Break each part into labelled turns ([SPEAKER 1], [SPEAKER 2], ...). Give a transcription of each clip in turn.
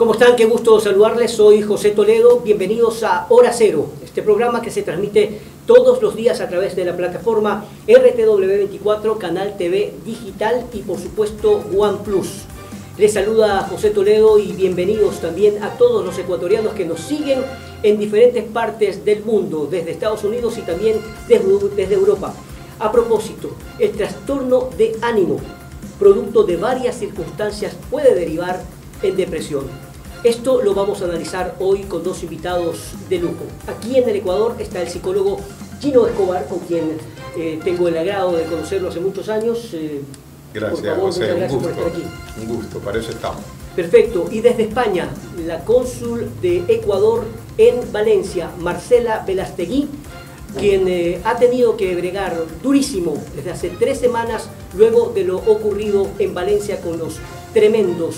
[SPEAKER 1] ¿Cómo están? Qué gusto saludarles. Soy José Toledo. Bienvenidos a Hora Cero, este programa que se transmite todos los días a través de la plataforma RTW24, Canal TV Digital y por supuesto OnePlus. Les saluda José Toledo y bienvenidos también a todos los ecuatorianos que nos siguen en diferentes partes del mundo, desde Estados Unidos y también desde Europa. A propósito, el trastorno de ánimo, producto de varias circunstancias, puede derivar en depresión. Esto lo vamos a analizar hoy con dos invitados de lujo. Aquí en el Ecuador está el psicólogo Gino Escobar, con quien tengo el agrado de conocerlo hace muchos años.
[SPEAKER 2] Gracias,
[SPEAKER 1] por favor,
[SPEAKER 2] José,
[SPEAKER 1] muchas gracias
[SPEAKER 2] un
[SPEAKER 1] por
[SPEAKER 2] gusto,
[SPEAKER 1] estar aquí.
[SPEAKER 2] un gusto, para eso estamos.
[SPEAKER 1] Perfecto, y desde España, la cónsul de Ecuador en Valencia, Marcela Velastegui, quien ha tenido que bregar durísimo desde hace 3 semanas luego de lo ocurrido en Valencia con los tremendos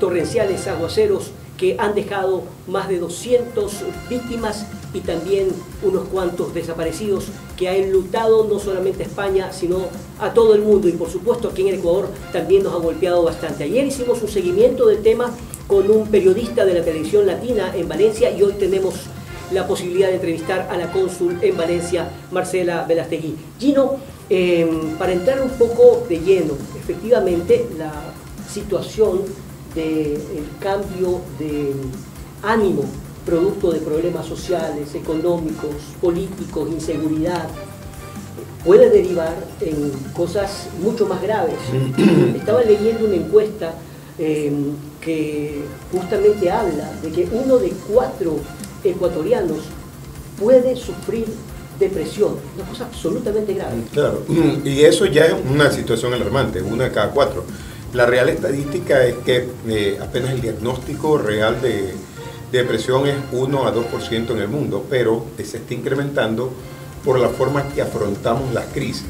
[SPEAKER 1] torrenciales aguaceros que han dejado más de 200 víctimas y también unos cuantos desaparecidos, que ha enlutado no solamente a España, sino a todo el mundo, y por supuesto aquí en el Ecuador también nos ha golpeado bastante. Ayer hicimos un seguimiento del tema con un periodista de la televisión latina en Valencia y hoy tenemos la posibilidad de entrevistar a la cónsul en Valencia, Marcela Velastegui. Gino, para entrar un poco de lleno, efectivamente la situación del cambio de ánimo producto de problemas sociales, económicos, políticos, inseguridad, puede derivar en cosas mucho más graves. Estaba leyendo una encuesta que justamente habla de que 1 de 4 ecuatorianos puede sufrir depresión, una cosa absolutamente grave.
[SPEAKER 2] Claro, y eso ya es una situación alarmante, 1 de cada 4. La real estadística es que apenas el diagnóstico real de depresión es 1 a 2% en el mundo, pero se está incrementando por la forma que afrontamos las crisis.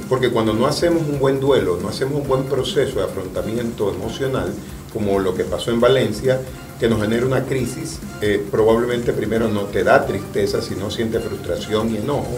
[SPEAKER 2] Porque cuando no hacemos un buen duelo, no hacemos un buen proceso de afrontamiento emocional, como lo que pasó en Valencia, que nos genera una crisis, probablemente primero no te da tristeza, sino siente frustración y enojo,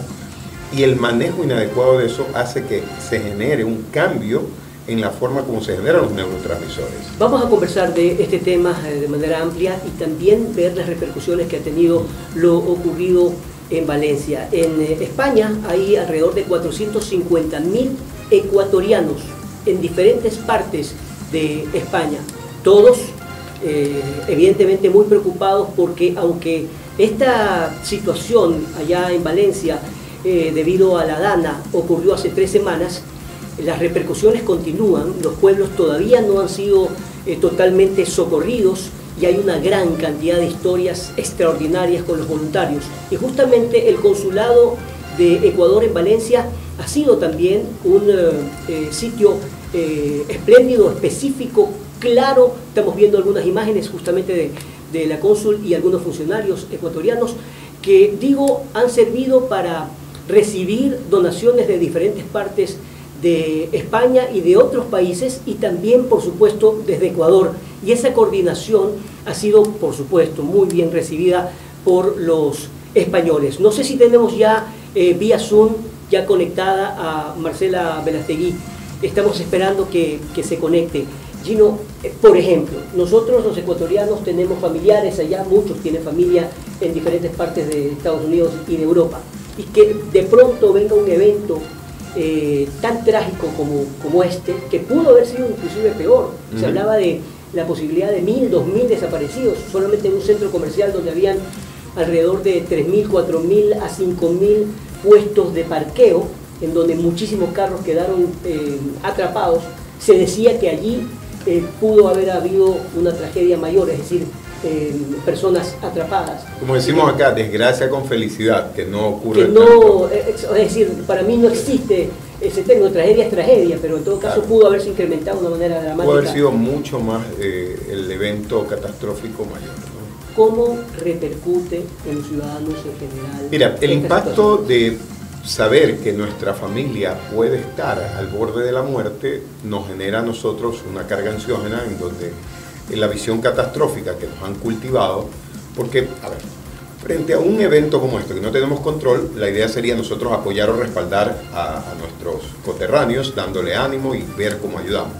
[SPEAKER 2] y el manejo inadecuado de eso hace que se genere un cambio en la forma como se generan los neurotransmisores. Vamos
[SPEAKER 1] a conversar de este tema de manera amplia y también ver las repercusiones que ha tenido lo ocurrido en Valencia. En España hay alrededor de 450.000 ecuatorianos en diferentes partes de España. Todos evidentemente muy preocupados porque aunque esta situación allá en Valencia debido a la Dana ocurrió hace 3 semanas, las repercusiones continúan, los pueblos todavía no han sido totalmente socorridos y hay una gran cantidad de historias extraordinarias con los voluntarios. Y justamente el Consulado de Ecuador en Valencia ha sido también un sitio espléndido, específico, claro. Estamos viendo algunas imágenes justamente de la cónsul y algunos funcionarios ecuatorianos que, han servido para recibir donaciones de diferentes partes de España y de otros países y también, por supuesto, desde Ecuador. Y esa coordinación ha sido, por supuesto, muy bien recibida por los españoles. No sé si tenemos ya vía Zoom ya conectada a Marcela Velastegui. Estamos esperando que se conecte. Gino, por ejemplo, nosotros los ecuatorianos tenemos familiares allá, muchos tienen familia en diferentes partes de Estados Unidos y de Europa. Y que de pronto venga un evento tan trágico como este, que pudo haber sido inclusive peor. Se hablaba de la posibilidad de 1.000, 2.000 desaparecidos, solamente en un centro comercial donde habían alrededor de 3.000, 4.000 a 5.000 puestos de parqueo, en donde muchísimos carros quedaron atrapados. Se decía que allí pudo haber habido una tragedia mayor, es decir, personas atrapadas.
[SPEAKER 2] Como decimos acá, desgracia con felicidad, que no ocurre.
[SPEAKER 1] Que no, es decir, para mí no existe ese término, tragedia es tragedia, pero en todo caso pudo haberse incrementado de una manera dramática.
[SPEAKER 2] Pudo haber sido mucho más el evento catastrófico mayor, ¿no?
[SPEAKER 1] ¿Cómo repercute en los ciudadanos en general?
[SPEAKER 2] Mira, el impacto de saber que nuestra familia puede estar al borde de la muerte nos genera a nosotros una carga ansiógena en donde la visión catastrófica que nos han cultivado, porque, a ver, frente a un evento como este que no tenemos control, la idea sería nosotros apoyar o respaldar a nuestros coterráneos, dándole ánimo y ver cómo ayudamos.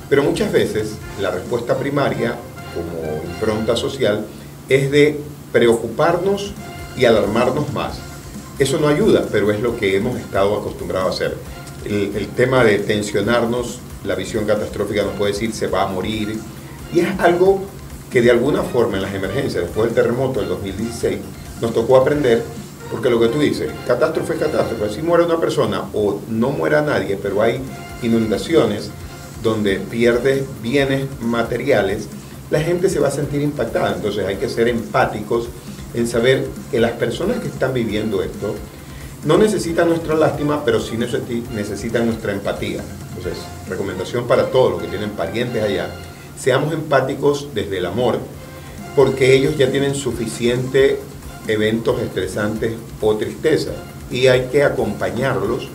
[SPEAKER 2] Pero muchas veces la respuesta primaria como impronta social es de preocuparnos y alarmarnos más. Eso no ayuda, pero es lo que hemos estado acostumbrados a hacer. El tema de tensionarnos, la visión catastrófica nos puede decir se va a morir, y es algo que de alguna forma en las emergencias, después del terremoto del 2016, nos tocó aprender, porque lo que tú dices, catástrofe es catástrofe. Si muere una persona o no muera nadie, pero hay inundaciones donde pierde bienes materiales, la gente se va a sentir impactada. Entonces hay que ser empáticos en saber que las personas que están viviendo esto no necesitan nuestra lástima, pero sí necesitan nuestra empatía. Entonces, recomendación para todos los que tienen parientes allá, seamos empáticos desde el amor, porque ellos ya tienen suficiente eventos estresantes o tristeza, y hay que acompañarlos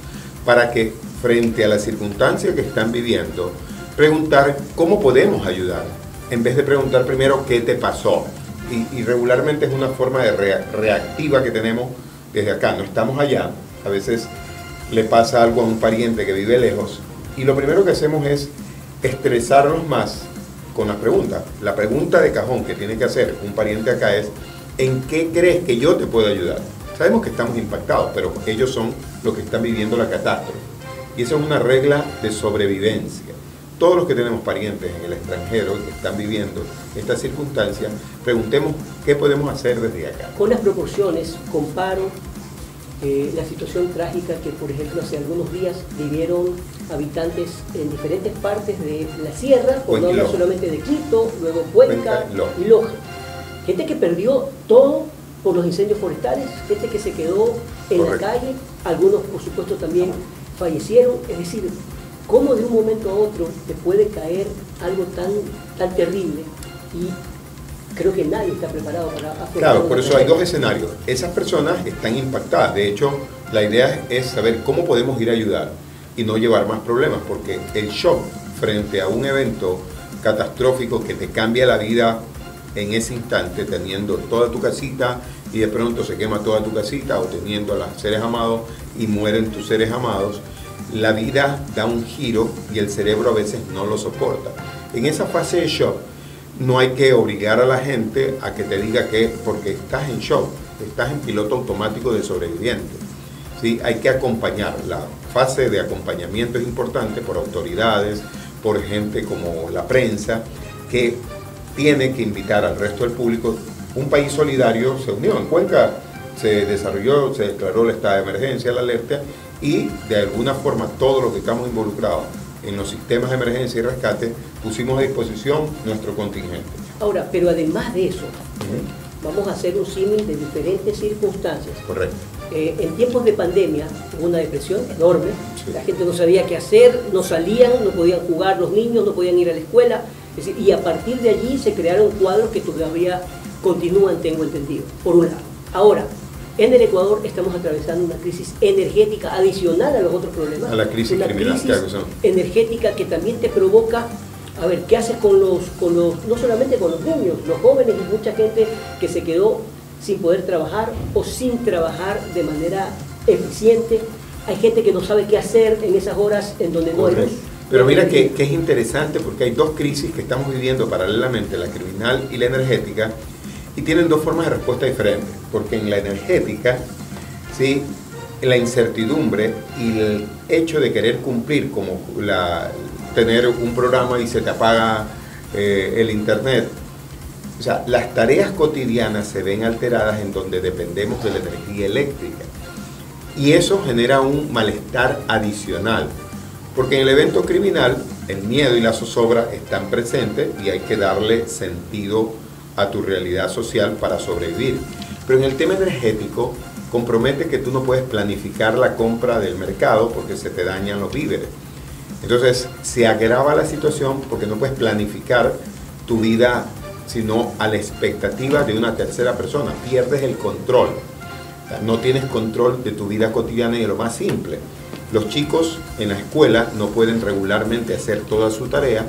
[SPEAKER 2] para que frente a la circunstancia que están viviendo, preguntar cómo podemos ayudar, en vez de preguntar primero qué te pasó. Y regularmente es una forma de reactiva que tenemos desde acá. No estamos allá, a veces le pasa algo a un pariente que vive lejos, y lo primero que hacemos es estresarlos más con las preguntas. La pregunta de cajón que tiene que hacer un pariente acá es: ¿en qué crees que yo te puedo ayudar? Sabemos que estamos impactados, pero ellos son los que están viviendo la catástrofe. Y esa es una regla de sobrevivencia. Todos los que tenemos parientes en el extranjero que están viviendo esta circunstancia, preguntemos qué podemos hacer desde acá.
[SPEAKER 1] Con las proporciones, comparo la situación trágica que, por ejemplo, hace algunos días vivieron habitantes en diferentes partes de la sierra, por no hablar solamente de Quito, luego Cuenca y Loja. Gente que perdió todo por los incendios forestales, gente que se quedó en la calle, algunos por supuesto también fallecieron. Es decir, cómo de un momento a otro te puede caer algo tan terrible, y creo que nadie está preparado para afrontar.
[SPEAKER 2] Claro, por eso hay dos escenarios. Esas personas están impactadas. De hecho, la idea es saber cómo podemos ir a ayudar y no llevar más problemas, porque el shock frente a un evento catastrófico que te cambia la vida en ese instante, teniendo toda tu casita y de pronto se quema toda tu casita, o teniendo a los seres amados y mueren tus seres amados, la vida da un giro y el cerebro a veces no lo soporta. En esa fase de shock no hay que obligar a la gente a que te diga que porque estás en shock, estás en piloto automático de sobreviviente. ¿Sí? Hay que acompañar. La fase de acompañamiento es importante por autoridades, por gente como la prensa, que tiene que invitar al resto del público. Un país solidario se unió. En Cuenca se desarrolló, se declaró el estado de emergencia, la alerta, y de alguna forma todos los que estamos involucrados en los sistemas de emergencia y rescate pusimos a disposición nuestro contingente.
[SPEAKER 1] Ahora, pero además de eso, vamos a hacer un símil de diferentes circunstancias.
[SPEAKER 2] Correcto.
[SPEAKER 1] En tiempos de pandemia hubo una depresión enorme, sí. La gente no sabía qué hacer, no salían, no podían jugar los niños, no podían ir a la escuela, es decir, y a partir de allí se crearon cuadros que todavía continúan, tengo entendido, por un lado. Ahora, en el Ecuador estamos atravesando una crisis energética adicional a los otros problemas.
[SPEAKER 2] A la crisis criminal,
[SPEAKER 1] energética que también te provoca, a ver, ¿qué haces con los, no solamente con los niños, los jóvenes y mucha gente que se quedó sin poder trabajar o sin trabajar de manera eficiente? Hay gente que no sabe qué hacer en esas horas en donde no hay luz.
[SPEAKER 2] Pero mira que es interesante, porque hay dos crisis que estamos viviendo paralelamente, la criminal y la energética, y tienen dos formas de respuesta diferentes, porque en la energética, ¿sí?, la incertidumbre y el hecho de querer cumplir, como tener un programa y se te apaga el internet, o sea, las tareas cotidianas se ven alteradas en donde dependemos de la energía eléctrica, y eso genera un malestar adicional, porque en el evento criminal el miedo y la zozobra están presentes y hay que darle sentido a tu realidad social para sobrevivir. Pero en el tema energético compromete que tú no puedes planificar la compra del mercado porque se te dañan los víveres. Entonces se agrava la situación porque no puedes planificar tu vida sino a la expectativa de una tercera persona. Pierdes el control. O sea, no tienes control de tu vida cotidiana y de lo más simple. Los chicos en la escuela no pueden regularmente hacer toda su tarea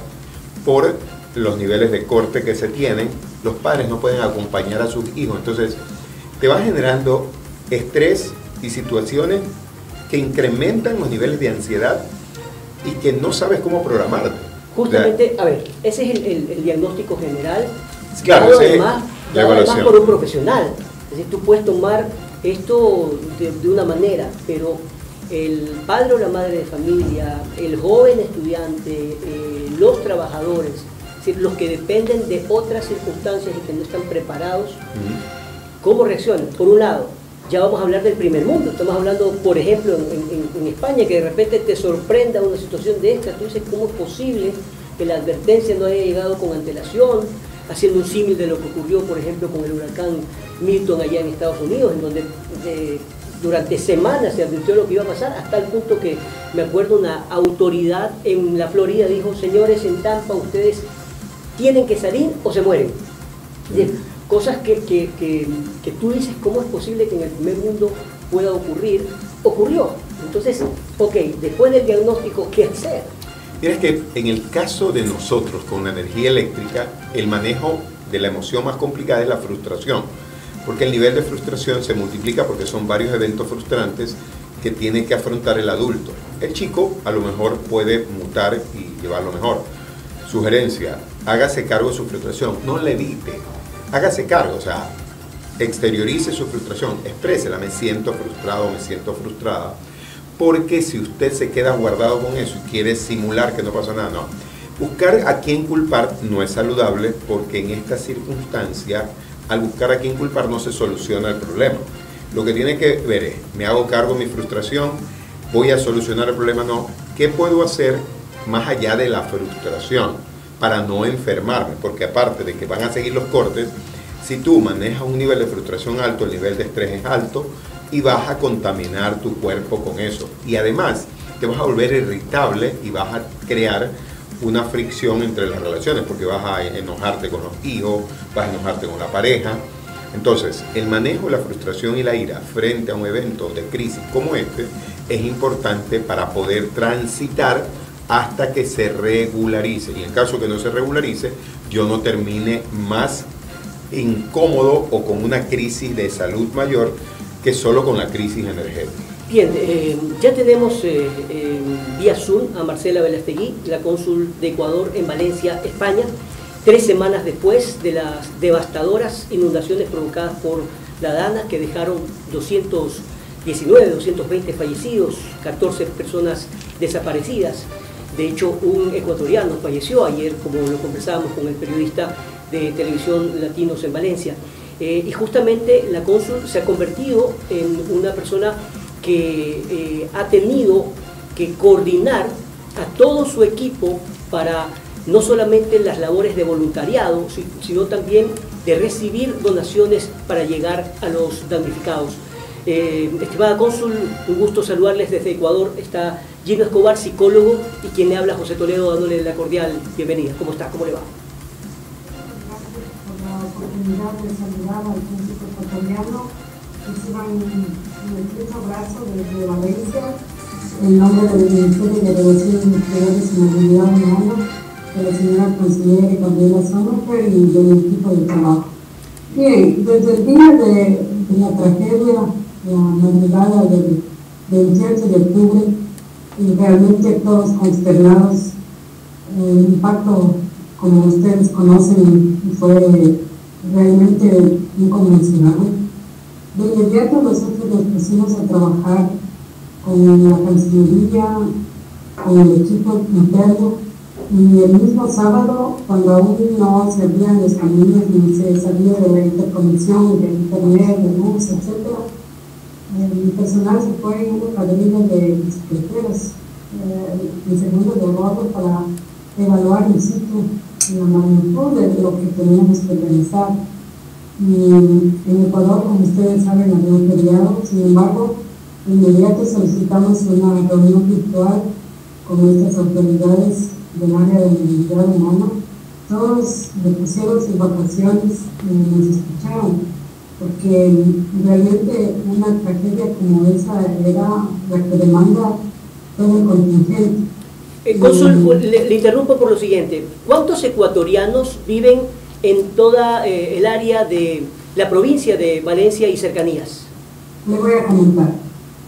[SPEAKER 2] por los niveles de corte que se tienen. Los padres no pueden acompañar a sus hijos. Entonces te va generando estrés y situaciones que incrementan los niveles de ansiedad y que no sabes cómo programarte.
[SPEAKER 1] Justamente, a ver, ese es el diagnóstico general,
[SPEAKER 2] claro,
[SPEAKER 1] dado
[SPEAKER 2] ese
[SPEAKER 1] además,
[SPEAKER 2] la
[SPEAKER 1] dado además
[SPEAKER 2] evaluación
[SPEAKER 1] por un profesional. Es decir, tú puedes tomar esto de una manera, pero el padre o la madre de familia, el joven estudiante, los trabajadores, es decir, los que dependen de otras circunstancias y que no están preparados, ¿cómo reaccionan? Por un lado, ya vamos a hablar del primer mundo. Estamos hablando, por ejemplo, en España, que de repente te sorprenda una situación de esta. Tú dices, ¿cómo es posible que la advertencia no haya llegado con antelación? Haciendo un símil de lo que ocurrió, por ejemplo, con el huracán Milton allá en Estados Unidos, en donde durante semanas se advirtió lo que iba a pasar, hasta el punto que, me acuerdo, una autoridad en la Florida dijo, señores, en Tampa ustedes tienen que salir o se mueren. Cosas que tú dices, ¿cómo es posible que en el primer mundo pueda ocurrir? Ocurrió. Entonces, ok, después del diagnóstico, ¿qué hacer?
[SPEAKER 2] Mira, es que en el caso de nosotros con la energía eléctrica, el manejo de la emoción más complicada es la frustración, porque el nivel de frustración se multiplica porque son varios eventos frustrantes que tiene que afrontar el adulto. El chico a lo mejor puede mutar y llevarlo mejor. Sugerencia, hágase cargo de su frustración, no la evite. Hágase cargo, o sea, exteriorice su frustración, exprésela, me siento frustrado, me siento frustrada, porque si usted se queda guardado con eso y quiere simular que no pasa nada, no. Buscar a quién culpar no es saludable, porque en esta circunstancia, al buscar a quién culpar no se soluciona el problema. Lo que tiene que ver es, me hago cargo de mi frustración, voy a solucionar el problema, no. ¿Qué puedo hacer más allá de la frustración para no enfermarme? Porque aparte de que van a seguir los cortes, si tú manejas un nivel de frustración alto, el nivel de estrés es alto y vas a contaminar tu cuerpo con eso. Y además te vas a volver irritable y vas a crear una fricción entre las relaciones, porque vas a enojarte con los hijos, vas a enojarte con la pareja. Entonces, el manejo de la frustración y la ira frente a un evento de crisis como este es importante para poder transitar hasta que se regularice. Y en caso que no se regularice, yo no termine más incómodo o con una crisis de salud mayor que solo con la crisis energética.
[SPEAKER 1] Bien, ya tenemos vía Zoom a Marcela Velastegui, la cónsul de Ecuador en Valencia, España, 3 semanas después de las devastadoras inundaciones provocadas por la Dana, que dejaron 220 fallecidos, 14 personas desaparecidas. De hecho, un ecuatoriano falleció ayer, como lo conversábamos con el periodista de Televisión Latinos en Valencia. Y justamente la cónsul se ha convertido en una persona que ha tenido que coordinar a todo su equipo para no solamente las labores de voluntariado, sino también de recibir donaciones para llegar a los damnificados. Estimada cónsul, un gusto saludarles desde Ecuador. Está Gino Escobar, psicólogo, y quien le habla, José Toledo, dándole la cordial bienvenida. ¿Cómo está? ¿Cómo le va?
[SPEAKER 3] Gracias por la oportunidad de saludar al público ecuatoriano. Reciban un estrecho abrazo desde Valencia, en nombre del Ministerio de Relaciones Exteriores y Movilidad Humana, de la señora consejera Gabriela Sommerfeld y del equipo de trabajo. Bien, desde el día de la tragedia, la madrugada del 28 de octubre, y realmente todos consternados, el impacto, como ustedes conocen, fue realmente inconmensurable. De inmediato nosotros nos pusimos a trabajar con la Cancillería, con el equipo interno, y el mismo sábado, cuando aún no se abrían los caminos ni se sabía de la interconexión de internet, de luz, etc., mi personal se fue en una cuadrilla de bicicleteros en segundo de bordo para evaluar in situ la magnitud de lo que teníamos que realizar. Y en Ecuador, como ustedes saben, había un feriado. Sin embargo, de inmediato solicitamos una reunión virtual con estas autoridades del área de movilidad humana. Todos le pusieron sus vacaciones y nos escucharon, porque realmente una tragedia como esa era la que demanda todo el contingente.
[SPEAKER 1] Cónsul, le interrumpo por lo siguiente. ¿Cuántos ecuatorianos viven en toda el área de la provincia de Valencia y cercanías?
[SPEAKER 3] Le voy a comentar.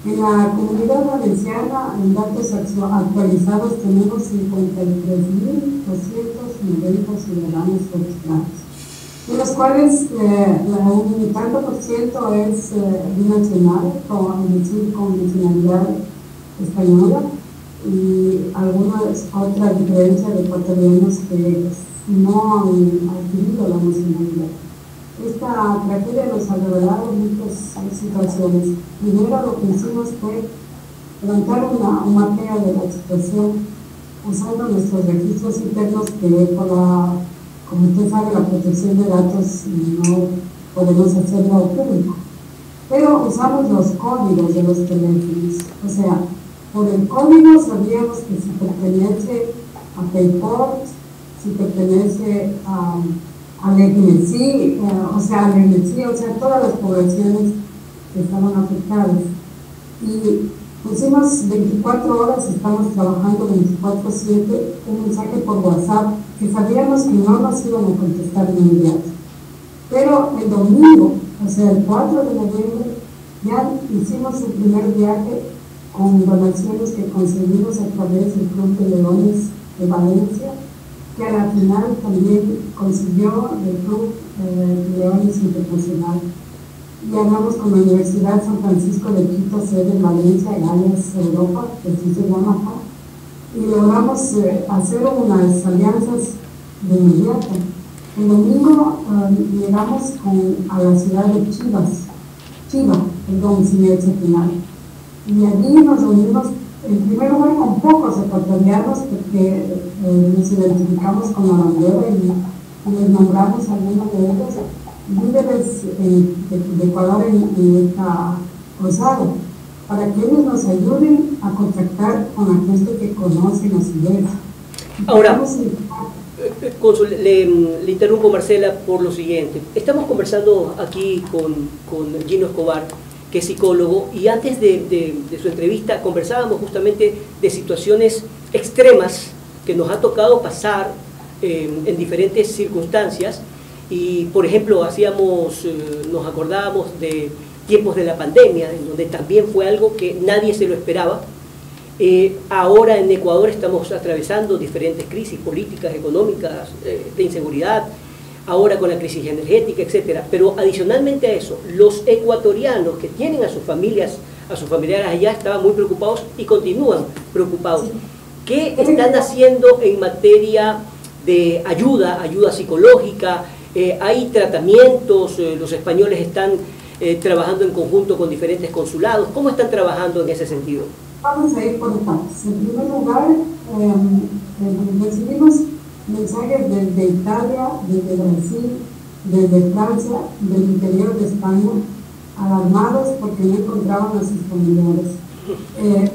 [SPEAKER 3] En la Comunidad Valenciana, en datos actualizados, tenemos 53.290 ciudadanos registrados, de los cuales un tanto por ciento es binacional, es decir, con nacionalidad española, y algunas otras diferencias de ecuatorianos que no han adquirido la nacionalidad. Esta tragedia nos ha revelado muchas situaciones. Primero, lo que hicimos fue levantar un mapeo de la situación usando nuestros registros internos, que por como usted sabe, la protección de datos no podemos hacerlo público. Pero usamos los códigos de los teléfonos. O sea, por el código sabíamos que si pertenece a Payport, si pertenece al EGNC, o sea, todas las poblaciones que estaban afectadas. Y pusimos 24 horas, estamos trabajando 24/7, un mensaje por WhatsApp, que sabíamos que no nos iban a contestar de inmediato. Pero el domingo, o sea, el 4 de noviembre, ya hicimos el primer viaje con donaciones que conseguimos a través del Club de Leones de Valencia, que a la final también consiguió el Club de Leones Internacional. Y hablamos con la Universidad San Francisco de Quito, sede en Valencia, en Alias Europa, que así se llama acá, y logramos hacer unas alianzas de inmediato. El domingo llegamos a la ciudad de Chiva, sin el final. Y allí nos reunimos, en primer lugar, con pocos ecuatorianos, porque nos identificamos con la bandera y les nombramos a algunos de ellos líderes de Ecuador en esta cruzada, para que ellos nos ayuden a contactar con la gente que conoce las ideas.
[SPEAKER 1] Ahora, cónsul, le interrumpo, Marcela, por lo siguiente. Estamos conversando aquí con Gino Escobar, que es psicólogo, y antes de su entrevista conversábamos justamente de situaciones extremas que nos ha tocado pasar en diferentes circunstancias. Y, por ejemplo, nos acordábamos de tiempos de la pandemia, en donde también fue algo que nadie se lo esperaba. Ahora en Ecuador estamos atravesando diferentes crisis políticas, económicas, de inseguridad, ahora con la crisis energética, etc. Pero adicionalmente a eso, los ecuatorianos que tienen a sus familiares allá estaban muy preocupados y continúan preocupados. ¿Qué están haciendo en materia de ayuda psicológica? Hay tratamientos, los españoles están trabajando en conjunto con diferentes consulados. ¿Cómo están trabajando en ese sentido?
[SPEAKER 3] Vamos a ir por partes. En primer lugar, recibimos mensajes desde Italia, desde Brasil, desde Francia, del interior de España, alarmados porque no encontraban a sus familiares.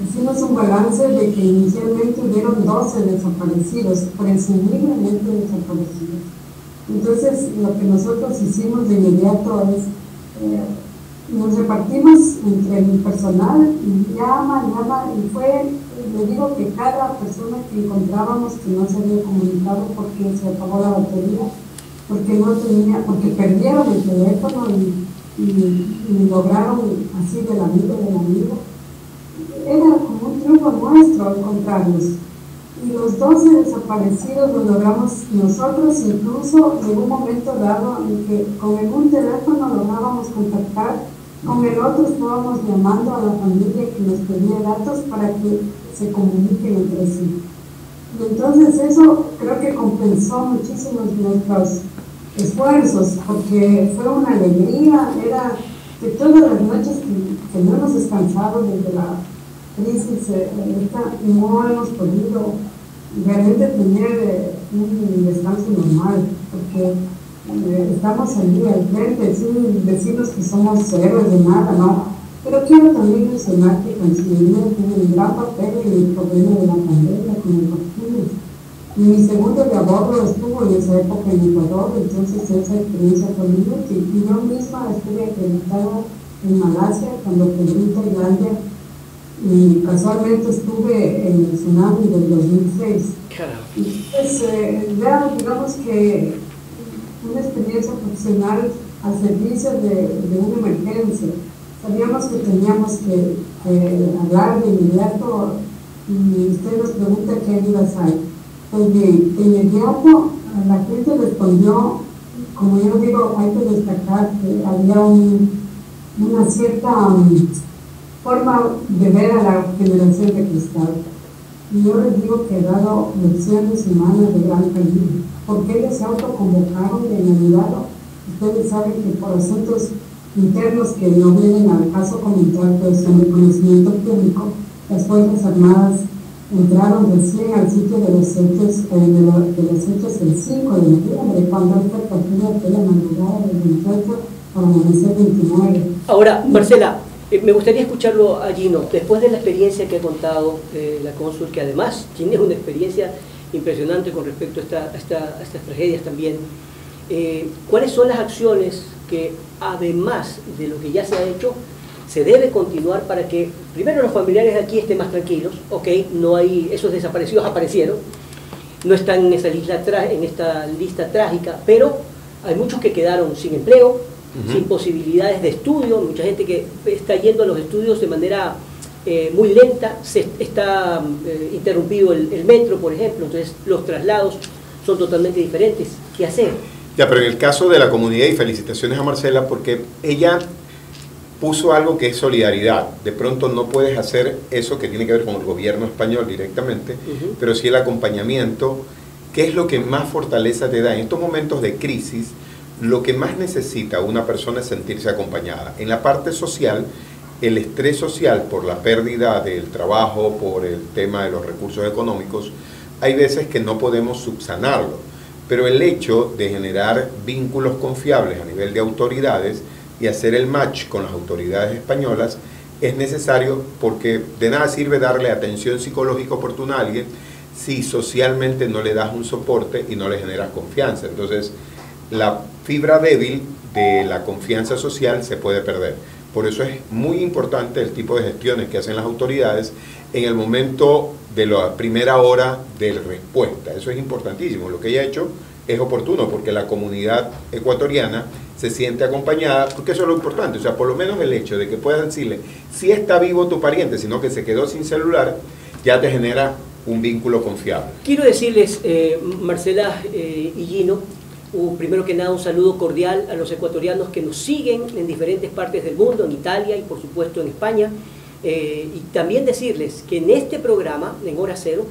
[SPEAKER 3] Hicimos un balance de que inicialmente hubieron 12 desaparecidos, presumiblemente desaparecidos. Entonces, lo que nosotros hicimos de inmediato es, nos repartimos entre el personal, y llama, le digo que cada persona que encontrábamos que no se había comunicado porque se acabó la batería, porque perdieron el teléfono y lograron así del amigo, era como un triunfo nuestro encontrarlos. Y los 12 desaparecidos los logramos nosotros, incluso en un momento dado en que con un teléfono lográbamos contactar, con el otro estábamos llamando a la familia que nos pedía datos para que se comuniquen entre sí. Y entonces eso creo que compensó muchísimo nuestros esfuerzos, porque fue una alegría, era de todas las noches que no hemos descansado desde la crisis, no hemos podido realmente tener un descanso normal, porque estamos allí al frente, sin decirnos que somos héroes de nada, ¿no? Pero quiero también mencionar que Cancillería tiene un gran papel en el problema de la pandemia con el vacunas. Y mi segundo de a bordo estuvo en esa época en Ecuador, entonces esa experiencia fue muy útil. Y yo misma estuve acreditada en Malasia cuando quedé en Tailandia, y casualmente estuve en el tsunami del 2006. Y pues digamos que una experiencia profesional al servicio de una emergencia, Sabíamos que teníamos que hablar de inmediato y usted nos pregunta qué ayudas hay. Pues bien, de inmediato la gente respondió, como yo digo, hay que destacar que había una cierta forma de ver a la generación de cristal. Y yo les digo que he dado lecciones humanas de gran calibre, porque ellos se autoconvocaron de inmediato. Ustedes saben que por asuntos internos que no vienen al caso comentar, pues en el conocimiento público, las Fuerzas Armadas entraron recién al sitio de los hechos, el 5 de noviembre, cuando esta captura fue la madrugada del 28 para amanecer 29.
[SPEAKER 1] Ahora, Marcela, me gustaría escucharlo a Gino, después de la experiencia que ha contado la cónsul, que además tiene una experiencia impresionante con respecto a estas tragedias también. ¿Cuáles son las acciones que, además de lo que ya se ha hecho, se debe continuar para que, primero, los familiares de aquí estén más tranquilos? Ok, no hay, esos desaparecidos aparecieron, no están en esta lista trágica, pero hay muchos que quedaron sin empleo, sin posibilidades de estudio, mucha gente que está yendo a los estudios de manera muy lenta, está interrumpido el metro, por ejemplo, entonces los traslados son totalmente diferentes. ¿Qué hacer?
[SPEAKER 2] Ya, pero en el caso de la comunidad, y felicitaciones a Marcela, porque ella puso algo que es solidaridad. De pronto no puedes hacer eso que tiene que ver con el gobierno español directamente, pero sí el acompañamiento, que es lo que más fortaleza te da. En estos momentos de crisis, lo que más necesita una persona es sentirse acompañada. En la parte social, el estrés social por la pérdida del trabajo, por el tema de los recursos económicos, hay veces que no podemos subsanarlo. Pero el hecho de generar vínculos confiables a nivel de autoridades y hacer el match con las autoridades españolas es necesario, porque de nada sirve darle atención psicológica oportuna a alguien si socialmente no le das un soporte y no le generas confianza. Entonces, la fibra débil de la confianza social se puede perder. Por eso es muy importante el tipo de gestiones que hacen las autoridades en el momento de la primera hora de respuesta. Eso es importantísimo. Lo que ella ha hecho es oportuno porque la comunidad ecuatoriana se siente acompañada, porque eso es lo importante. O sea, por lo menos el hecho de que puedas decirle si está vivo tu pariente, sino que se quedó sin celular, ya te genera un vínculo confiable.
[SPEAKER 1] Quiero decirles, Marcela y Gino, primero que nada un saludo cordial a los ecuatorianos que nos siguen en diferentes partes del mundo, en Italia y por supuesto en España, y también decirles que en este programa, en Hora Cero,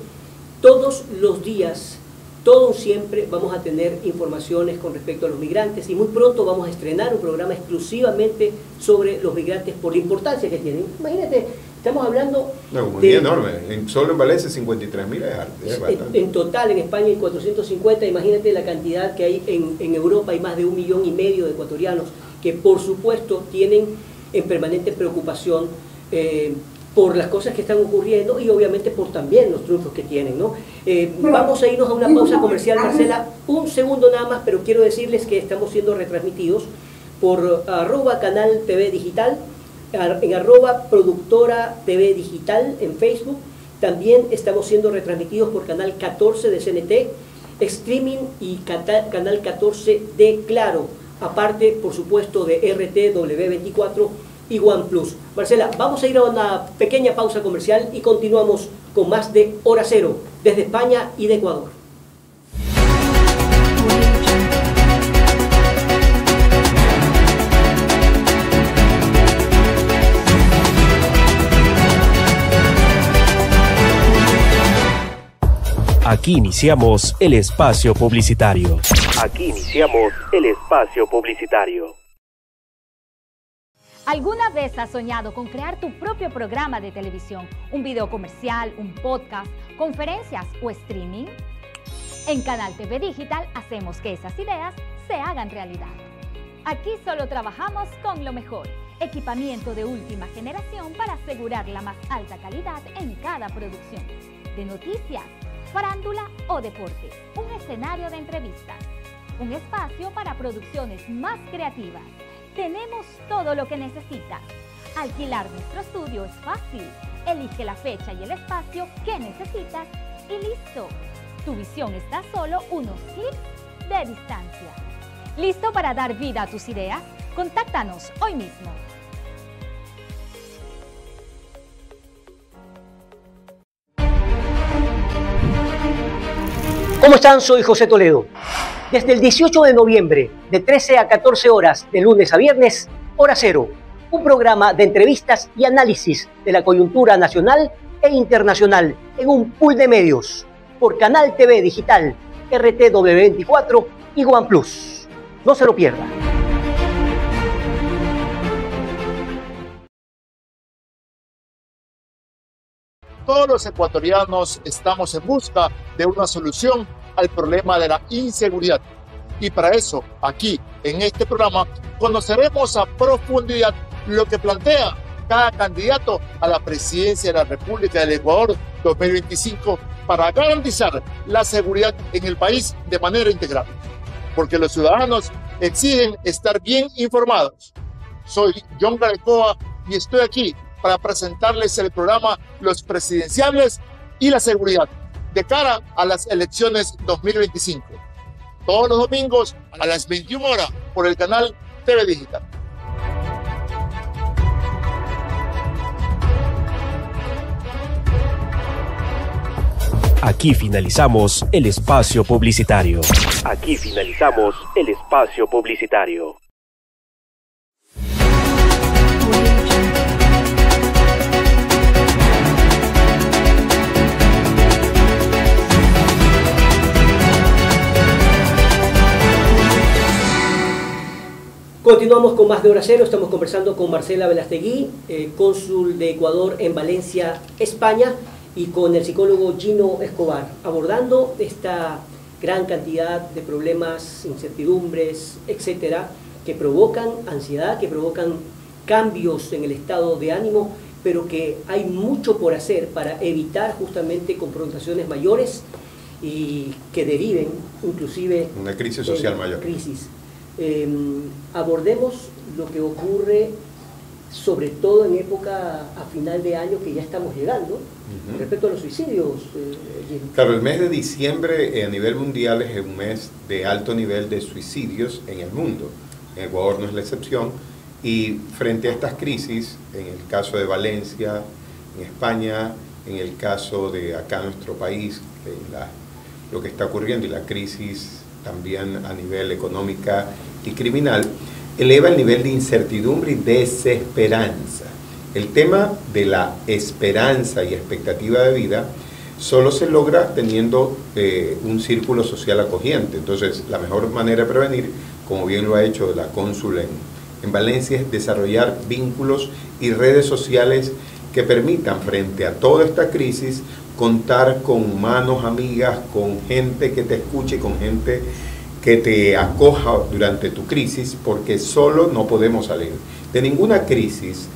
[SPEAKER 1] todos los días, todo siempre vamos a tener informaciones con respecto a los migrantes, y muy pronto vamos a estrenar un programa exclusivamente sobre los migrantes por la importancia que tienen. Imagínate, estamos hablando
[SPEAKER 2] una comunidad enorme, solo en Valencia 53.000
[SPEAKER 1] en total, en España hay 450, imagínate la cantidad que hay en Europa, hay más de 1,5 millones de ecuatorianos que por supuesto tienen en permanente preocupación por las cosas que están ocurriendo y obviamente por también los triunfos que tienen, ¿no? Vamos a irnos a una pausa comercial, Marcela, un segundo nada más, pero quiero decirles que estamos siendo retransmitidos por @canal TV Digital, en @productora TV Digital en Facebook. También estamos siendo retransmitidos por canal 14 de CNT, streaming y canal 14 de Claro, aparte por supuesto de RTW24 y OnePlus. Marcela, vamos a ir a una pequeña pausa comercial y continuamos con más de Hora Cero desde España y de Ecuador.
[SPEAKER 4] Aquí iniciamos el espacio publicitario.
[SPEAKER 5] ¿Alguna vez has soñado con crear tu propio programa de televisión, un video comercial, un podcast, conferencias o streaming? En Canal TV Digital hacemos que esas ideas se hagan realidad. Aquí solo trabajamos con lo mejor, equipamiento de última generación para asegurar la más alta calidad en cada producción, de noticias, farándula o deportes, un escenario de entrevistas, un espacio para producciones más creativas. Tenemos todo lo que necesitas. Alquilar nuestro estudio es fácil. Elige la fecha y el espacio que necesitas y listo. Tu visión está a solo unos clics de distancia. ¿Listo para dar vida a tus ideas? Contáctanos hoy mismo.
[SPEAKER 1] ¿Cómo están? Soy José Toledo. Desde el 18 de noviembre, de 13 a 14 horas, de lunes a viernes, Hora Cero, un programa de entrevistas y análisis de la coyuntura nacional e internacional en un pool de medios, por Canal TV Digital, RTW24 y OnePlus. No se lo pierda.
[SPEAKER 6] Todos los ecuatorianos estamos en busca de una solución al problema de la inseguridad. Y para eso, aquí, en este programa, conoceremos a profundidad lo que plantea cada candidato a la presidencia de la República del Ecuador 2025 para garantizar la seguridad en el país de manera integral. Porque los ciudadanos exigen estar bien informados. Soy John Garecoa y estoy aquí para presentarles el programa Los Presidenciables y la Seguridad de cara a las elecciones 2025. Todos los domingos a las 21 horas por el canal TV Digital.
[SPEAKER 4] Aquí finalizamos el espacio publicitario. Aquí finalizamos el espacio publicitario.
[SPEAKER 1] Continuamos con más de Hora Cero. Estamos conversando con Marcela Velastegui, cónsul de Ecuador en Valencia, España, y con el psicólogo Gino Escobar, abordando esta gran cantidad de problemas, incertidumbres, etcétera, que provocan ansiedad, que provocan cambios en el estado de ánimo, pero que hay mucho por hacer para evitar justamente confrontaciones mayores y que deriven inclusive
[SPEAKER 2] una crisis social mayor.
[SPEAKER 1] Abordemos lo que ocurre sobre todo en época a final de año que ya estamos llegando, respecto a los suicidios.
[SPEAKER 2] Claro, el mes de diciembre a nivel mundial es un mes de alto nivel de suicidios en el mundo. En Ecuador no es la excepción. Y frente a estas crisis, en el caso de Valencia, en España, en el caso de acá nuestro país, lo que está ocurriendo y la crisis también a nivel económica y criminal, eleva el nivel de incertidumbre y desesperanza. El tema de la esperanza y expectativa de vida solo se logra teniendo un círculo social acogiente. Entonces, la mejor manera de prevenir, como bien lo ha hecho la cónsul en Valencia, es desarrollar vínculos y redes sociales que permitan, frente a toda esta crisis, contar con manos amigas, con gente que te escuche, con gente que te acoja durante tu crisis, porque solo no podemos salir. De ninguna crisis,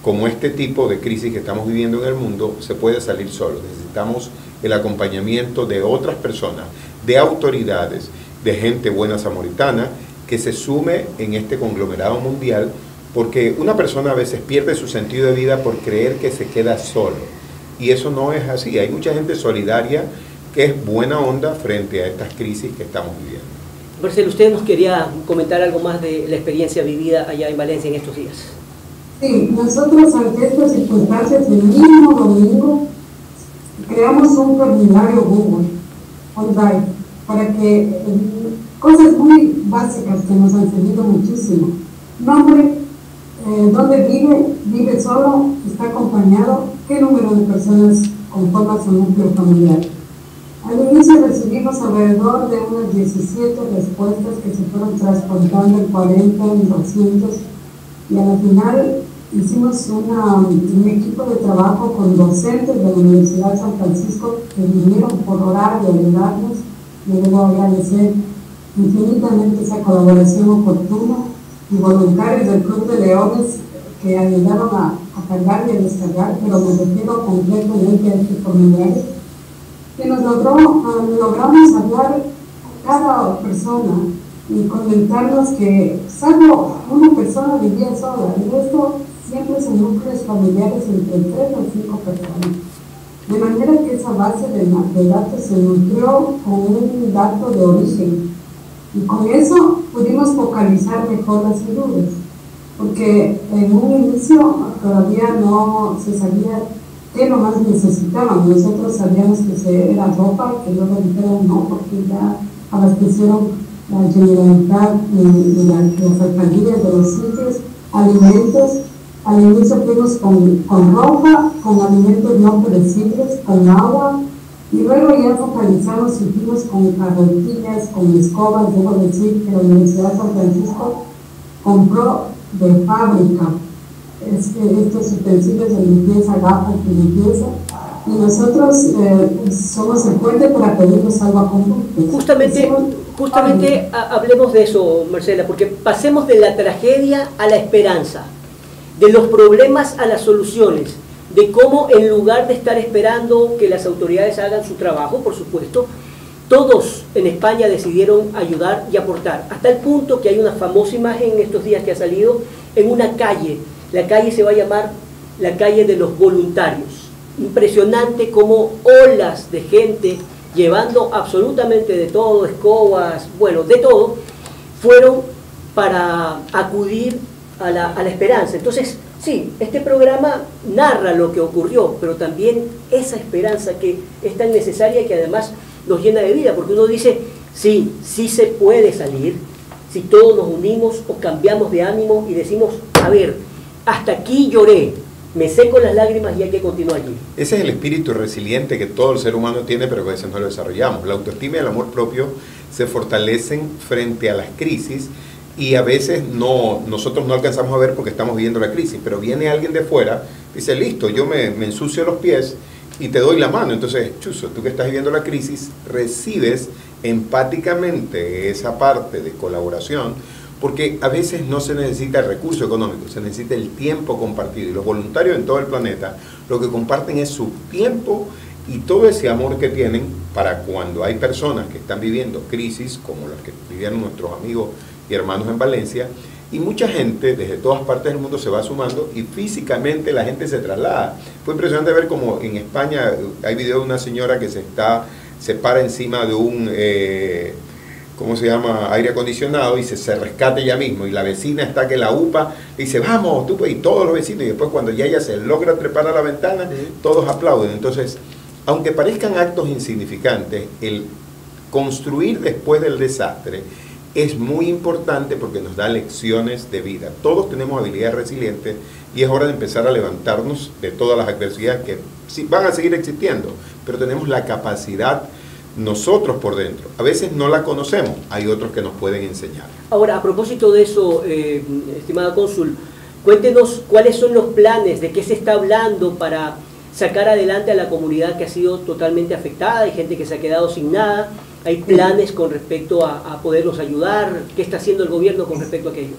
[SPEAKER 2] como este tipo de crisis que estamos viviendo en el mundo, se puede salir solo. Necesitamos el acompañamiento de otras personas, de autoridades, de gente buena samaritana, que se sume en este conglomerado mundial, porque una persona a veces pierde su sentido de vida por creer que se queda solo. Y eso no es así. Hay mucha gente solidaria que es buena onda frente a estas crisis que estamos viviendo.
[SPEAKER 1] Marcelo, usted nos quería comentar algo más de la experiencia vivida allá en Valencia en estos días.
[SPEAKER 3] Sí, nosotros ante estas circunstancias, el mismo domingo, creamos un formulario Google online para que cosas muy básicas que nos han servido muchísimo. Nombre, dónde vive solo, está acompañado, qué número de personas conforman su núcleo familiar. Al inicio recibimos alrededor de unas 17 respuestas que se fueron transportando en 40, en 200, y a la final hicimos un equipo de trabajo con docentes de la Universidad de San Francisco que vinieron por orar y ayudarnos. Yo debo agradecer infinitamente esa colaboración oportuna, y voluntarios del Club de Leones que ayudaron a cargar y a descargar, pero me refiero completamente a este formulario, que nos logramos hablar a cada persona y comentarnos que salvo una persona vivía sola, y esto siempre son núcleos familiares entre 3 o 5 personas. De manera que esa base de datos se nutrió con un dato de origen, y con eso pudimos focalizar mejor las ayudas, porque en un inicio todavía no se sabía qué es lo más necesitaban. Nosotros sabíamos que era ropa, que luego dijeron no, porque ya abastecieron la Generalitat y las alcaldías de los sitios, alimentos. Al inicio fuimos con ropa, con alimentos no perecibles, con agua, y luego ya focalizamos y fuimos con carretillas, con escobas. Debo decir que la Universidad de San Francisco compró de fábrica estos utensilios de limpieza, gafas de limpieza, y nosotros somos el puente para pedirnos salvaconductos.
[SPEAKER 1] Justamente hablemos de eso, Marcela, porque pasemos de la tragedia a la esperanza, de los problemas a las soluciones, de cómo en lugar de estar esperando que las autoridades hagan su trabajo, por supuesto, todos en España decidieron ayudar y aportar, hasta el punto que hay una famosa imagen en estos días que ha salido en una calle. La calle se va a llamar la calle de los voluntarios. Impresionante como olas de gente llevando absolutamente de todo, escobas, bueno, de todo, fueron para acudir a la esperanza. Entonces, sí, este programa narra lo que ocurrió, pero también esa esperanza que es tan necesaria y que además nos llena de vida, porque uno dice, sí se puede salir, si todos nos unimos o cambiamos de ánimo y decimos, a ver, hasta aquí lloré, me seco las lágrimas y hay que continuar allí. Ese
[SPEAKER 2] es el espíritu resiliente que todo el ser humano tiene, pero que a veces no lo desarrollamos. La autoestima y el amor propio se fortalecen frente a las crisis, y a veces nosotros no alcanzamos a ver porque estamos viviendo la crisis, pero viene alguien de fuera, dice, listo, yo me ensucio los pies y te doy la mano. Entonces, chuzo, tú que estás viviendo la crisis, recibes empáticamente esa parte de colaboración, porque a veces no se necesita el recurso económico, se necesita el tiempo compartido, y los voluntarios en todo el planeta lo que comparten es su tiempo y todo ese amor que tienen para cuando hay personas que están viviendo crisis, como las que vivieron nuestros amigos y hermanos en Valencia, y mucha gente desde todas partes del mundo se va sumando y físicamente la gente se traslada. Fue impresionante ver como en España hay video de una señora que se para encima de un ¿cómo se llama? Aire acondicionado, y se rescata ella mismo, y la vecina está que la upa, y dice, vamos, tú, y todos los vecinos, y después cuando ya ella se logra trepar a la ventana, todos aplauden. Entonces, aunque parezcan actos insignificantes, el construir después del desastre es muy importante porque nos da lecciones de vida. Todos tenemos habilidades resilientes y es hora de empezar a levantarnos de todas las adversidades que sí, van a seguir existiendo, pero tenemos la capacidad nosotros por dentro. A veces no la conocemos, hay otros que nos pueden enseñar.
[SPEAKER 1] Ahora, a propósito de eso, estimada cónsul, cuéntenos cuáles son los planes, de qué se está hablando para sacar adelante a la comunidad que ha sido totalmente afectada, hay gente que se ha quedado sin nada, hay planes con respecto a poderlos ayudar, ¿qué está haciendo el gobierno con respecto a aquello?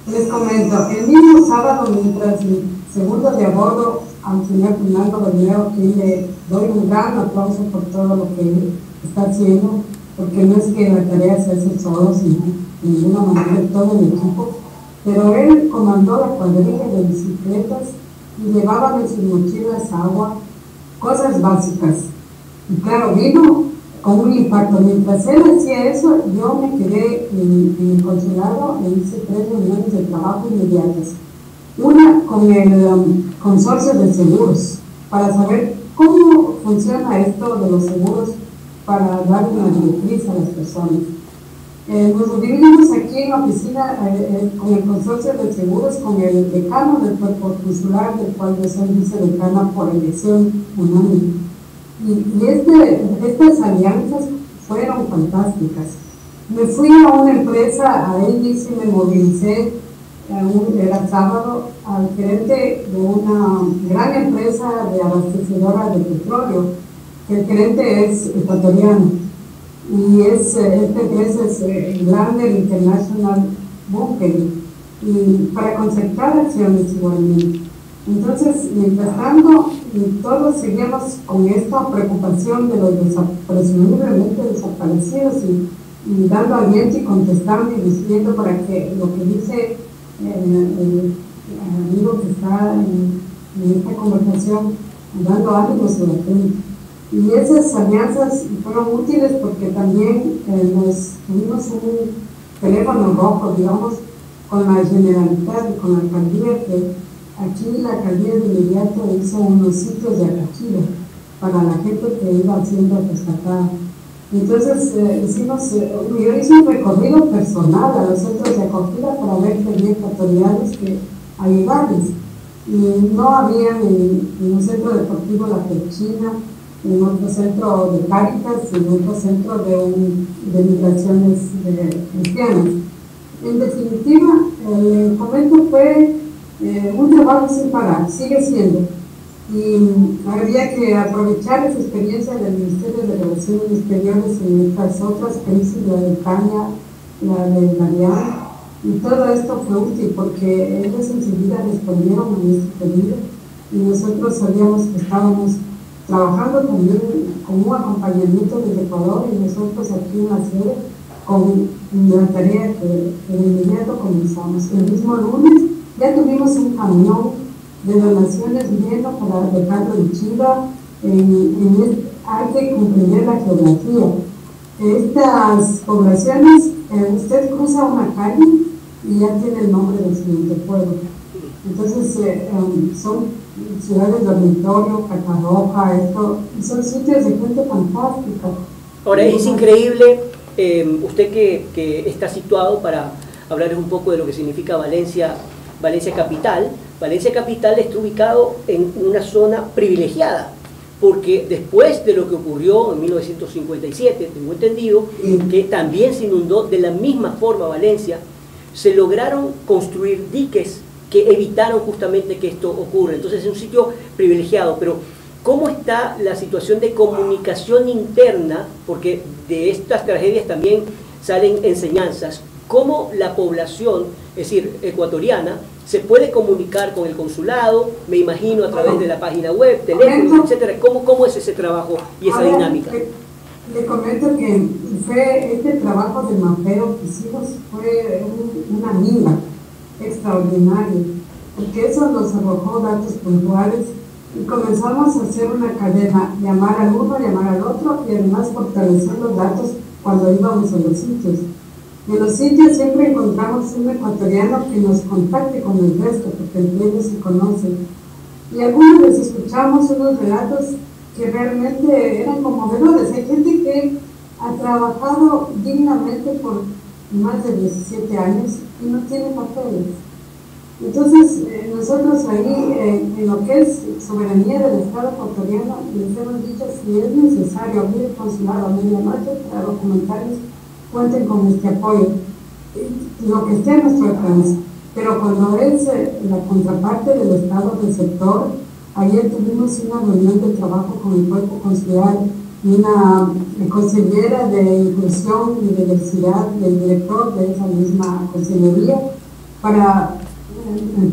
[SPEAKER 3] Les comento, el mismo sábado, mientras mi segundo de abordo al señor Fernando Bermeo, que le doy un gran aplauso por todo lo que está haciendo, porque no es que la tarea se hace solo, sino de ninguna manera todo el equipo, pero él comandó la cuadrilla de bicicletas y llevaban en sus mochilas agua, cosas básicas. Y claro, vino con un impacto. Mientras él hacía eso, yo me quedé en el consulado e hice 3 reuniones de trabajo inmediatas. Una con el consorcio de seguros, para saber cómo funciona esto de los seguros para dar una directriz a las personas. Nos dividimos aquí en la oficina con el consorcio de seguros, con el decano del cuerpo consular, del cual yo soy vicedecana por elección unánime. Y estas alianzas fueron fantásticas. Me fui a una empresa, a él y me movilicé, era sábado, al gerente de una gran empresa de abastecedora de petróleo. El gerente es ecuatoriano y esta empresa es Lander International Bunkering, y para concertar acciones igualmente. Entonces, mientras tanto, todos seguíamos con esta preocupación de los presumiblemente desaparecidos y dando aliento y contestando y diciendo para que lo que dice el amigo que está en esta conversación, dando ánimos a la gente. Y esas alianzas fueron útiles porque también tuvimos un teléfono rojo, digamos, con la Generalitat y con la alcaldía, que aquí la alcaldía de inmediato hizo unos sitios de acogida para la gente que iba siendo rescatada. Entonces yo hice un recorrido personal a los centros de acogida para ver que había ecuatorianos que ayudarles. Y no había en un centro deportivo La Pechina, en otro centro de Cáritas, en otro centro de migraciones cristianas. En definitiva, el convento fue un trabajo sin parar, sigue siendo. Y habría que aprovechar esa experiencia del Ministerio de Relaciones Exteriores en estas otras crisis, la de España, la de Mariana, y todo esto fue útil porque ellos enseguida respondieron a nuestro pedido y nosotros sabíamos que estábamos trabajando también con un acompañamiento del Ecuador y nosotros aquí en la sede con la tarea que de inmediato comenzamos. El mismo lunes ya tuvimos un camión de donaciones viniendo para dejarlo en Chiva. Hay que comprender la geografía. Estas poblaciones, usted cruza una calle y ya tiene el nombre del siguiente pueblo. Entonces son ciudades dormitorio, Catarroja, son sitios de gente fantástica.
[SPEAKER 1] Ahora, es increíble, usted que está situado para hablarles un poco de lo que significa Valencia capital. Valencia capital está ubicado en una zona privilegiada, porque después de lo que ocurrió en 1957, tengo entendido, que también se inundó de la misma forma Valencia, se lograron construir diques que evitaron justamente que esto ocurra. Entonces es un sitio privilegiado, pero ¿cómo está la situación de comunicación interna? Porque de estas tragedias también salen enseñanzas. ¿Cómo la población, es decir, ecuatoriana, se puede comunicar con el consulado, me imagino a través de la página web, teléfono, etcétera? ¿Cómo es ese trabajo y esa dinámica?
[SPEAKER 3] Le comento que este trabajo de mapeo que hicimos fue una mina extraordinaria, porque eso nos arrojó datos puntuales y comenzamos a hacer una cadena, llamar al uno, llamar al otro y además fortalecer los datos cuando íbamos a los sitios. En los sitios siempre encontramos un ecuatoriano que nos contacte con el resto, porque entre ellos se conocen. Y algunos les escuchamos unos relatos que realmente eran conmovedores. Hay gente que ha trabajado dignamente por más de 17 años y no tiene papeles. Entonces, nosotros ahí, en lo que es soberanía del Estado ecuatoriano, les hemos dicho si es necesario abrir el consulado a medianoche para documentales, cuenten con este apoyo, lo que esté a nuestro alcance. Pero cuando es la contraparte del Estado del sector, ayer tuvimos una reunión de trabajo con el cuerpo consular y una consellera de inclusión y diversidad y el director de esa misma consellería para,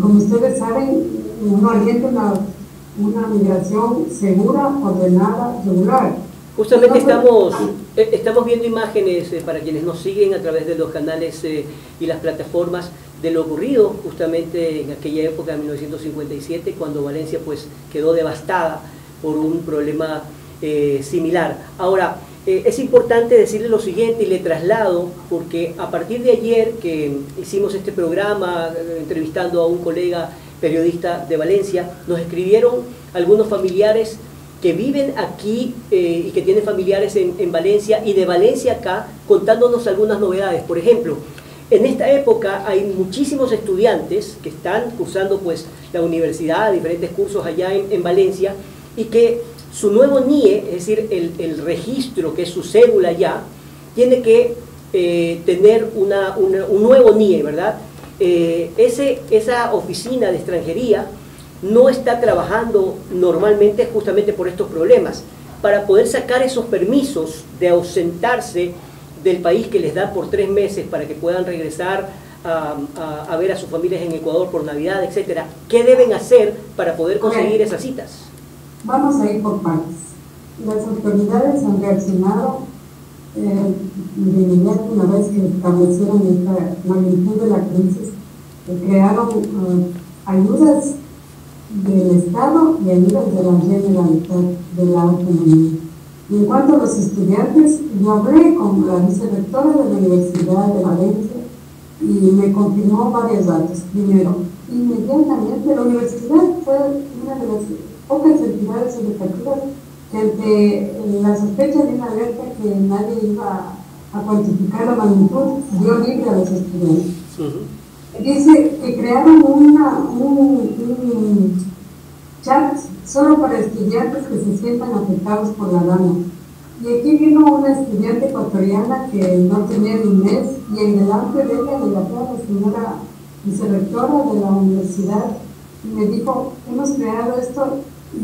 [SPEAKER 3] como ustedes saben, uno alienta una migración segura, ordenada, regular.
[SPEAKER 1] Justamente estamos viendo imágenes para quienes nos siguen a través de los canales y las plataformas de lo ocurrido justamente en aquella época de 1957, cuando Valencia pues quedó devastada por un problema similar. Ahora, es importante decirle lo siguiente y le traslado, porque a partir de ayer que hicimos este programa entrevistando a un colega periodista de Valencia, nos escribieron algunos familiares que viven aquí y que tienen familiares en Valencia y de Valencia acá, contándonos algunas novedades. Por ejemplo, en esta época hay muchísimos estudiantes que están cursando pues la universidad, diferentes cursos allá en Valencia, y que su nuevo NIE, es decir, el registro que es su cédula ya, tiene que tener un nuevo NIE, ¿verdad? Esa oficina de extranjería no está trabajando normalmente justamente por estos problemas. Para poder sacar esos permisos de ausentarse del país que les da por 3 meses para que puedan regresar a ver a sus familias en Ecuador por Navidad, etcétera, ¿qué deben hacer para poder conseguir esas citas?
[SPEAKER 3] Vamos a ir por partes. Las autoridades han reaccionado de inmediato una vez que establecieron esta magnitud de la crisis, crearon ayudas del Estado y ayudas de la Generalitat de la Autonomía. Y en cuanto a los estudiantes, yo hablé con la vicerrectora de la Universidad de Valencia y me confirmó varios datos. Primero, inmediatamente la universidad fue una de las pocas entidades educativas que ante la sospecha de una alerta que nadie iba a cuantificar la magnitud, dio libre a los estudiantes. Dice que crearon un chat solo para estudiantes que se sientan afectados por la dana. Y aquí vino una estudiante ecuatoriana que no tenía ni mes, y en delante de ella le llamó a la señora vicerrectora de la universidad y me dijo: hemos creado esto, y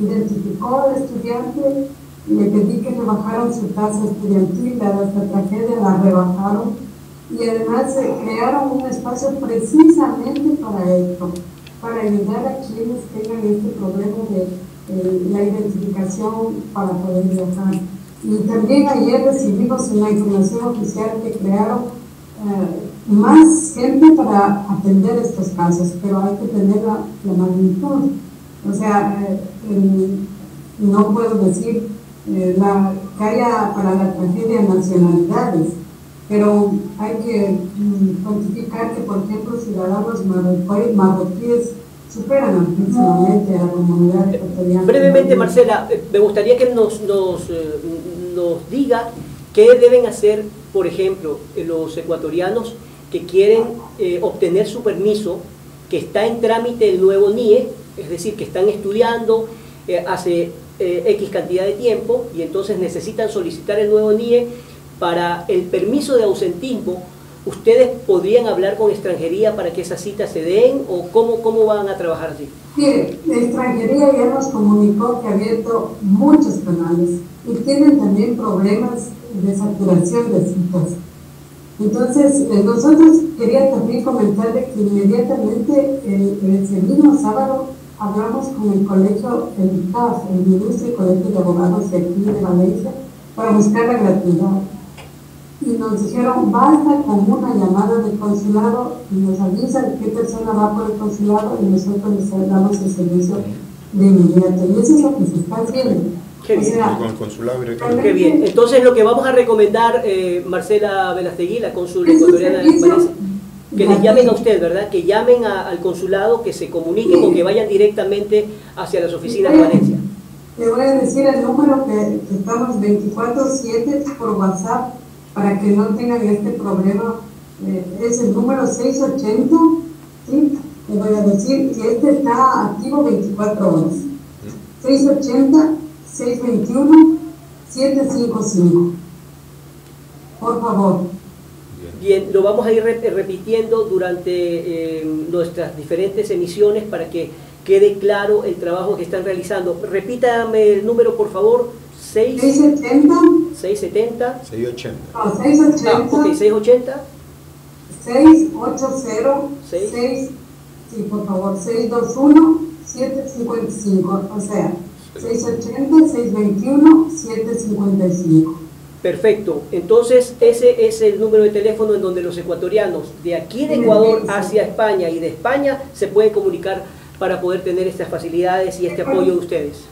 [SPEAKER 3] identificó al estudiante y le pedí que rebajaran su tasa estudiantil. Dada esta tragedia la rebajaron, y además crearon un espacio precisamente para esto, para ayudar a quienes tengan este problema de la identificación para poder viajar. Y también ayer recibimos una información oficial que crearon más gente para atender estos casos, pero hay que tener la magnitud. O sea, no puedo decir que haya para la tragedia nacionalidades, pero hay que cuantificar que, por ejemplo, ciudadanos marroquíes superan amplísimamente a la comunidad ecuatoriana.
[SPEAKER 1] Brevemente, Marcela, me gustaría que nos diga qué deben hacer, por ejemplo, los ecuatorianos que quieren obtener su permiso, que está en trámite el nuevo NIE, es decir, que están estudiando hace X cantidad de tiempo y entonces necesitan solicitar el nuevo NIE para el permiso de ausentismo. ¿Ustedes podrían hablar con extranjería para que esas citas se den, o cómo van a trabajar así?
[SPEAKER 3] Mire, extranjería ya nos comunicó que ha abierto muchos canales y tienen también problemas de saturación de citas. Entonces, nosotros quería también comentarle que inmediatamente el mismo sábado hablamos con el colegio, el CAF, el Ilustre Colegio de Abogados de aquí de Valencia, para buscar la gratuidad. Y nos dijeron: basta con una llamada del consulado y nos avisan qué persona va por el consulado y nosotros les damos el servicio de inmediato. Y eso es lo que se está haciendo.
[SPEAKER 1] Qué bien.
[SPEAKER 3] O sea,
[SPEAKER 2] con el consulado directamente.
[SPEAKER 1] Qué bien. Entonces, lo que vamos a recomendar, Marcela Velastegui, la cónsul ecuatoriana de Valencia, que les llamen a usted, ¿verdad? Que llamen al consulado, que se comuniquen o que vayan directamente hacia las oficinas de Valencia.
[SPEAKER 3] Le voy a decir el número que estamos 24/7 por WhatsApp para que no tengan este problema. Es el número 680, ¿sí? Le voy a decir que este está activo 24 horas. 680-621-755. Por favor.
[SPEAKER 1] Bien, lo vamos a ir repitiendo durante nuestras diferentes emisiones para que quede claro el trabajo que están realizando. Repítame el número, por favor.
[SPEAKER 3] 670.
[SPEAKER 1] 670.
[SPEAKER 2] 680.
[SPEAKER 3] No, 680.
[SPEAKER 1] Ah, ok, 680.
[SPEAKER 3] 680. 6, sí, por favor, 621-755. O sea, 680-621-755.
[SPEAKER 1] Perfecto. Entonces, ese es el número de teléfono en donde los ecuatorianos de aquí de Ecuador hacia España y de España se pueden comunicar para poder tener estas facilidades y este apoyo de ustedes.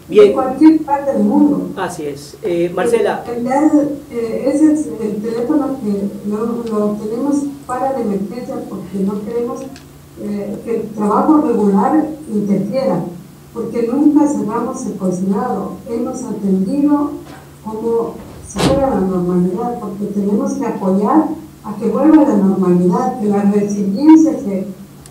[SPEAKER 1] Bien.
[SPEAKER 3] De cualquier parte del mundo.
[SPEAKER 1] Así es. Marcela.
[SPEAKER 3] Ese es el teléfono que lo tenemos para la emergencia, porque no queremos que el trabajo regular interfiera, porque nunca cerramos el consulado. Hemos atendido como si fuera la normalidad, porque tenemos que apoyar a que vuelva a la normalidad, que la resiliencia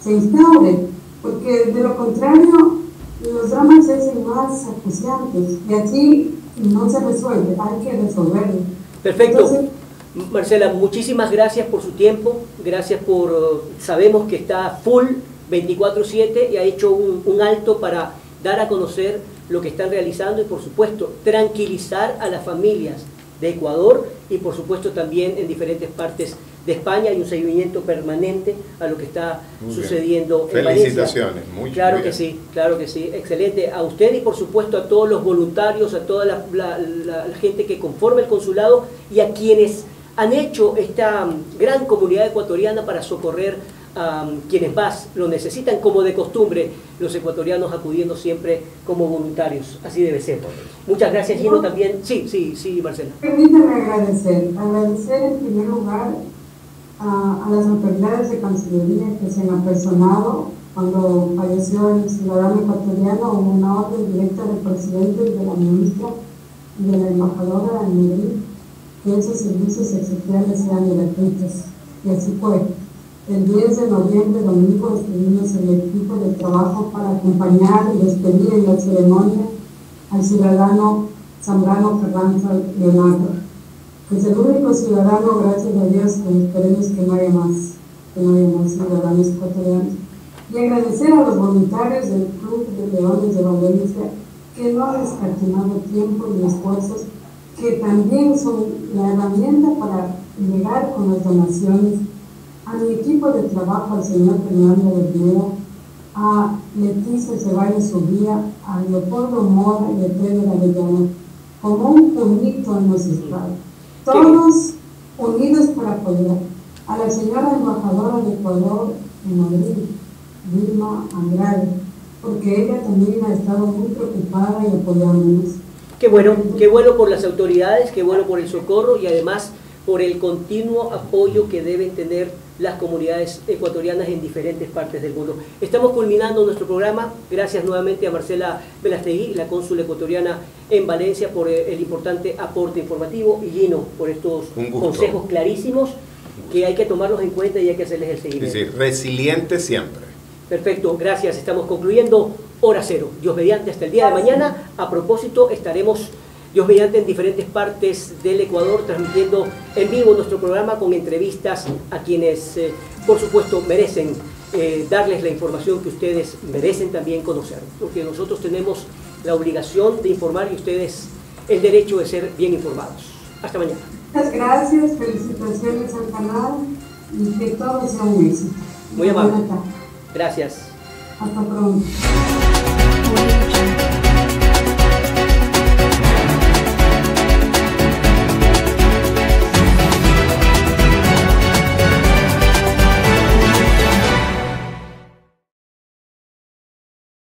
[SPEAKER 3] se instaure, porque de lo contrario los dramas se hacen más acuciantes y así no se resuelve, hay que resolverlo.
[SPEAKER 1] Perfecto.
[SPEAKER 3] Entonces,
[SPEAKER 1] Marcela, muchísimas gracias por su tiempo, gracias por, sabemos que está full 24/7 y ha hecho un alto para dar a conocer lo que están realizando y, por supuesto, tranquilizar a las familias de Ecuador y, por supuesto, también en diferentes partes de España. Hay un seguimiento permanente a lo que está sucediendo en Valencia.
[SPEAKER 2] Felicitaciones, muy
[SPEAKER 1] Claro
[SPEAKER 2] bien.
[SPEAKER 1] que sí, claro que sí, excelente. A usted y, por supuesto, a todos los voluntarios, a toda la gente que conforma el consulado y a quienes han hecho esta gran comunidad ecuatoriana para socorrer a quienes más lo necesitan, como de costumbre, los ecuatorianos acudiendo siempre como voluntarios. Así debe ser. Muchas gracias, Gino, también. Sí, Marcela.
[SPEAKER 3] Permítame agradecer en primer lugar a las autoridades de Cancillería que se han apersonado. Cuando falleció el ciudadano ecuatoriano, hubo una orden directa del presidente y de la ministra y de la embajadora en Madrid que esos servicios esenciales sean gratuitos. Y así fue. El 10 de noviembre, domingo, estuvimos en el equipo de trabajo para acompañar y despedir en la ceremonia al ciudadano Zambrano Carranza Leonardo, que es el único ciudadano, gracias a Dios, que esperemos que no haya más ciudadanos ecuatorianos. Y agradecer a los voluntarios del Club de Leones de Valencia, que no han escatimado tiempo ni esfuerzos, que también son la herramienta para llegar con las donaciones, a mi equipo de trabajo, al señor Fernando Bermeda, a Leticia Ceballos Ubía, a Leopoldo Mora y a Pedro Arellano, como un puñito hemos estado, todos unidos para apoyar a la señora embajadora de Ecuador en Madrid, Vilma Andrade, porque ella también ha estado muy preocupada y apoyándonos.
[SPEAKER 1] Qué bueno por las autoridades, qué bueno por el socorro y además por el continuo apoyo que deben tener las comunidades ecuatorianas en diferentes partes del mundo. Estamos culminando nuestro programa. Gracias nuevamente a Marcela Velastegui, la cónsula ecuatoriana en Valencia, por el importante aporte informativo, y Gino, por estos consejos clarísimos que hay que tomarlos en cuenta y hay que hacerles el seguimiento.
[SPEAKER 2] Sí, resiliente siempre.
[SPEAKER 1] Perfecto, gracias. Estamos concluyendo Hora Cero. Dios mediante, hasta el día de mañana. A propósito, estaremos Dios mediante en diferentes partes del Ecuador transmitiendo en vivo nuestro programa con entrevistas a quienes, por supuesto, merecen darles la información que ustedes merecen también conocer, porque nosotros tenemos la obligación de informar y ustedes el derecho de ser bien informados. Hasta mañana.
[SPEAKER 3] Muchas gracias, felicitaciones al canal y que todo sea un éxito.
[SPEAKER 1] Muy amable. Gracias.
[SPEAKER 3] Hasta pronto.